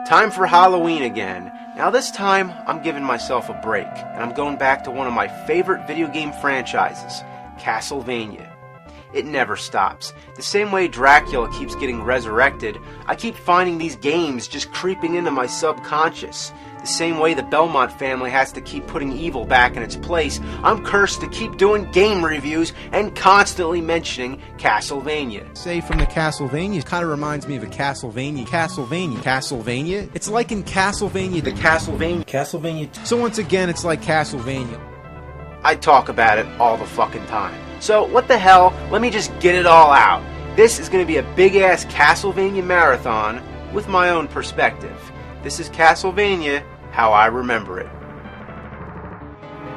Time for Halloween again. Now this time, I'm giving myself a break, and I'm going back to one of my favorite video game franchises, Castlevania. It never stops. The same way Dracula keeps getting resurrected, I keep finding these games just creeping into my subconscious. The same way the Belmont family has to keep putting evil back in its place, I'm cursed to keep doing game reviews and constantly mentioning Castlevania. Say from the Castlevania, kind of reminds me of a Castlevania. It's like in Castlevania, the Castlevania. So once again, it's like Castlevania. I talk about it all the fucking time. So what the hell, let me just get it all out. This is going to be a big-ass Castlevania marathon with my own perspective. This is Castlevania, how I remember it.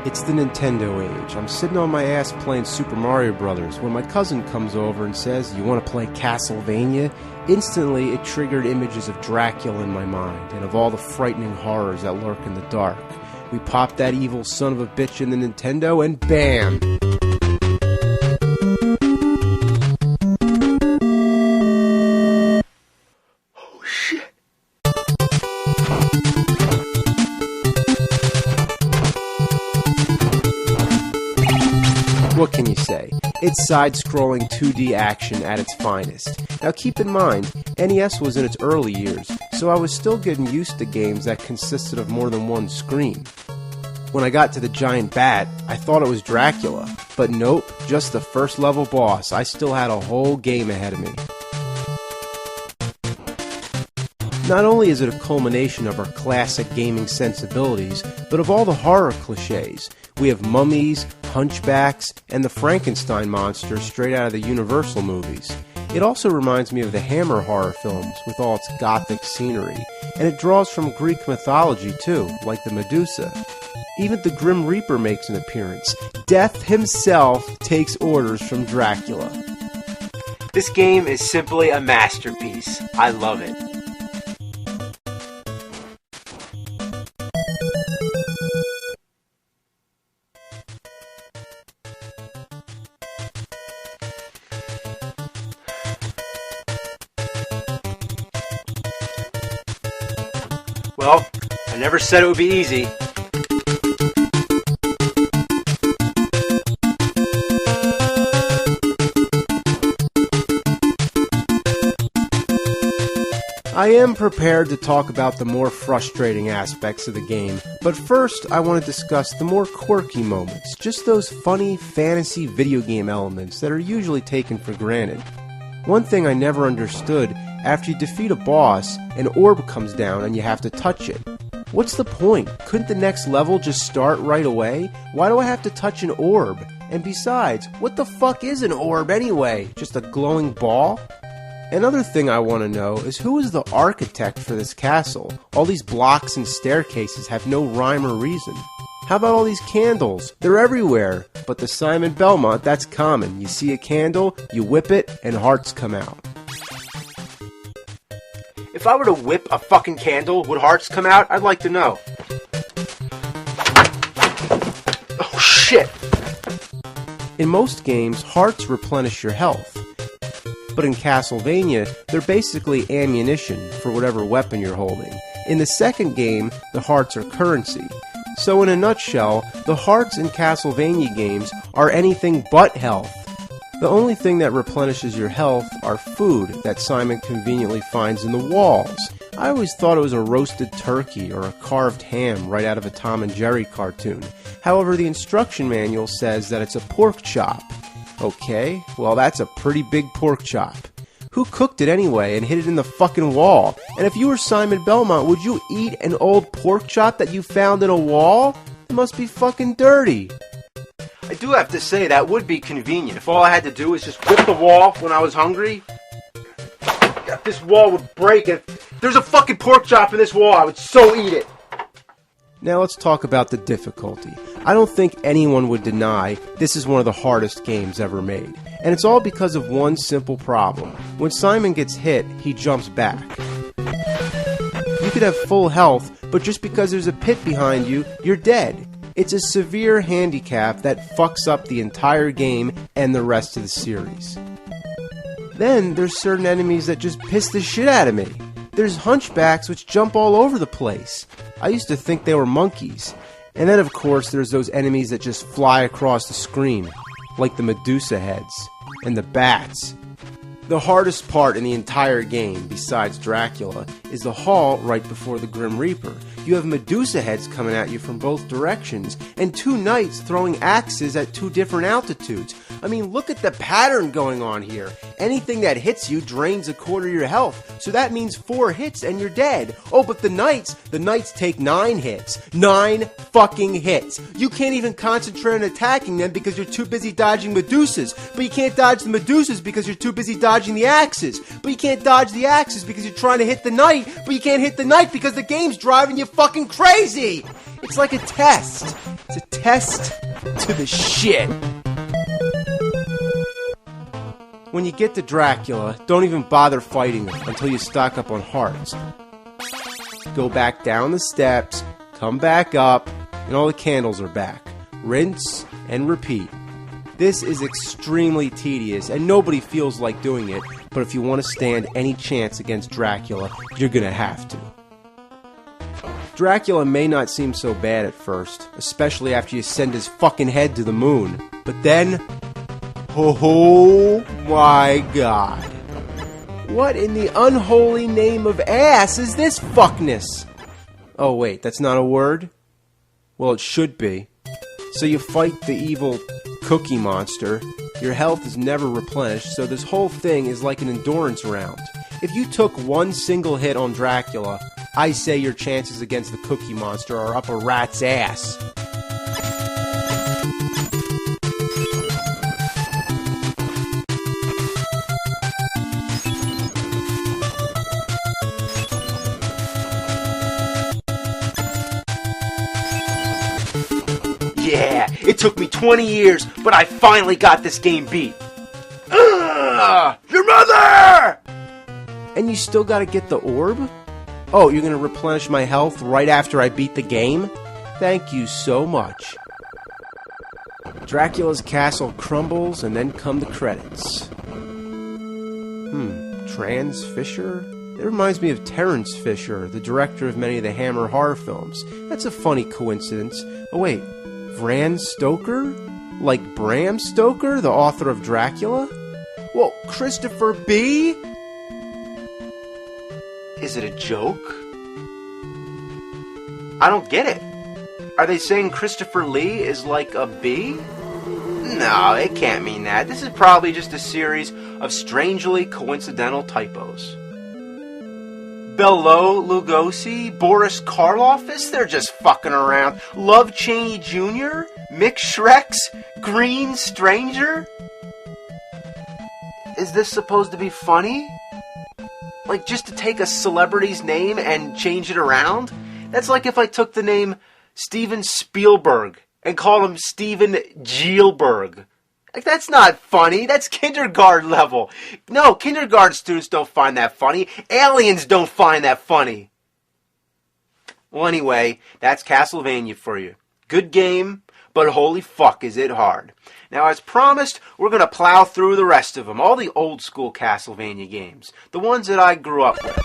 It's the Nintendo age. I'm sitting on my ass playing Super Mario Brothers when my cousin comes over and says, "You want to play Castlevania?" Instantly, it triggered images of Dracula in my mind and of all the frightening horrors that lurk in the dark. We popped that evil son of a bitch in the Nintendo and bam! Oh shit! What can you say? It's side-scrolling 2D action at its finest. Now keep in mind, NES was in its early years, so I was still getting used to games that consisted of more than one screen. When I got to the giant bat, I thought it was Dracula, but nope, just the first level boss. I still had a whole game ahead of me. Not only is it a culmination of our classic gaming sensibilities, but of all the horror cliches. We have mummies, hunchbacks, and the Frankenstein monster straight out of the Universal movies. It also reminds me of the Hammer horror films with all its gothic scenery, and it draws from Greek mythology too, like the Medusa. Even the Grim Reaper makes an appearance. Death himself takes orders from Dracula. This game is simply a masterpiece. I love it. Well, I never said it would be easy. I am prepared to talk about the more frustrating aspects of the game, but first I want to discuss the more quirky moments, just those funny fantasy video game elements that are usually taken for granted. One thing I never understood, after you defeat a boss, an orb comes down and you have to touch it. What's the point? Couldn't the next level just start right away? Why do I have to touch an orb? And besides, what the fuck is an orb anyway? Just a glowing ball? Another thing I want to know is who is the architect for this castle? All these blocks and staircases have no rhyme or reason. How about all these candles? They're everywhere. But the Simon Belmont, that's common. You see a candle, you whip it, and hearts come out. If I were to whip a fucking candle, would hearts come out? I'd like to know. Oh shit! In most games, hearts replenish your health. But in Castlevania, they're basically ammunition for whatever weapon you're holding. In the second game, the hearts are currency. So in a nutshell, the hearts in Castlevania games are anything but health. The only thing that replenishes your health are food that Simon conveniently finds in the walls. I always thought it was a roasted turkey or a carved ham right out of a Tom and Jerry cartoon. However, the instruction manual says that it's a pork chop. Okay, well that's a pretty big pork chop. Who cooked it anyway and hid it in the fucking wall? And if you were Simon Belmont, would you eat an old pork chop that you found in a wall? It must be fucking dirty. I do have to say that would be convenient if all I had to do was just whip the wall when I was hungry. This wall would break. If there's a fucking pork chop in this wall, I would so eat it. Now let's talk about the difficulty. I don't think anyone would deny this is one of the hardest games ever made. And it's all because of one simple problem. When Simon gets hit, he jumps back. You could have full health, but just because there's a pit behind you, you're dead. It's a severe handicap that fucks up the entire game and the rest of the series. Then there's certain enemies that just piss the shit out of me. There's hunchbacks which jump all over the place. I used to think they were monkeys. And then, of course, there's those enemies that just fly across the screen, like the Medusa heads and the bats. The hardest part in the entire game, besides Dracula, is the hall right before the Grim Reaper. You have Medusa heads coming at you from both directions, and two knights throwing axes at two different altitudes. I mean, look at the pattern going on here. Anything that hits you drains a quarter of your health, so that means 4 hits and you're dead. Oh, but the knights take 9 hits. 9 fucking hits. You can't even concentrate on attacking them because you're too busy dodging Medusas. But you can't dodge the Medusas because you're too busy dodging the axes. But you can't dodge the axes because you're trying to hit the knight. But you can't hit the knight because the game's driving you fucking crazy. It's like a test. It's a test to the shit. When you get to Dracula, don't even bother fighting him until you stock up on hearts. Go back down the steps, come back up, and all the candles are back. Rinse and repeat. This is extremely tedious, and nobody feels like doing it, but if you want to stand any chance against Dracula, you're gonna have to. Dracula may not seem so bad at first, especially after you send his fucking head to the moon, but then... oh my god. What in the unholy name of ass is this fuckness? Oh wait, that's not a word? Well, it should be. So you fight the evil cookie monster, your health is never replenished, so this whole thing is like an endurance round. If you took one single hit on Dracula, I say your chances against the cookie monster are up a rat's ass. Yeah, it took me 20 years, but I finally got this game beat. Your mother! And you still gotta get the orb? Oh, you're gonna replenish my health right after I beat the game? Thank you so much. Dracula's castle crumbles, and then come the credits. Trans Fisher? It reminds me of Terrence Fisher, the director of many of the Hammer horror films. That's a funny coincidence. Oh wait, Bram Stoker? Like Bram Stoker, the author of Dracula? Whoa, Christopher B? Is it a joke? I don't get it. Are they saying Christopher Lee is like a bee? No, it can't mean that. This is probably just a series of strangely coincidental typos. Belo Lugosi, Boris Karloff's, they're just fucking around. Love Cheney Jr., Mick Shreks, Green Stranger? Is this supposed to be funny? Like, just to take a celebrity's name and change it around? That's like if I took the name Steven Spielberg and called him Steven Gielberg. Like, that's not funny. That's kindergarten level. No, kindergarten students don't find that funny. Aliens don't find that funny. Well, anyway, that's Castlevania for you. Good game, but holy fuck is it hard. Now, as promised, we're going to plow through the rest of them. All the old school Castlevania games. The ones that I grew up with.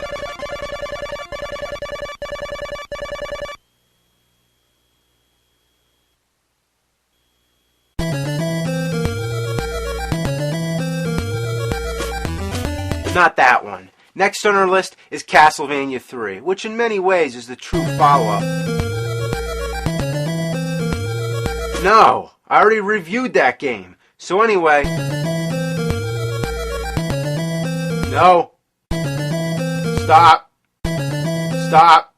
Not that one. Next on our list is Castlevania 3, which in many ways is the true follow-up. No, I already reviewed that game. So anyway... No. Stop. Stop.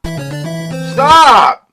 Stop!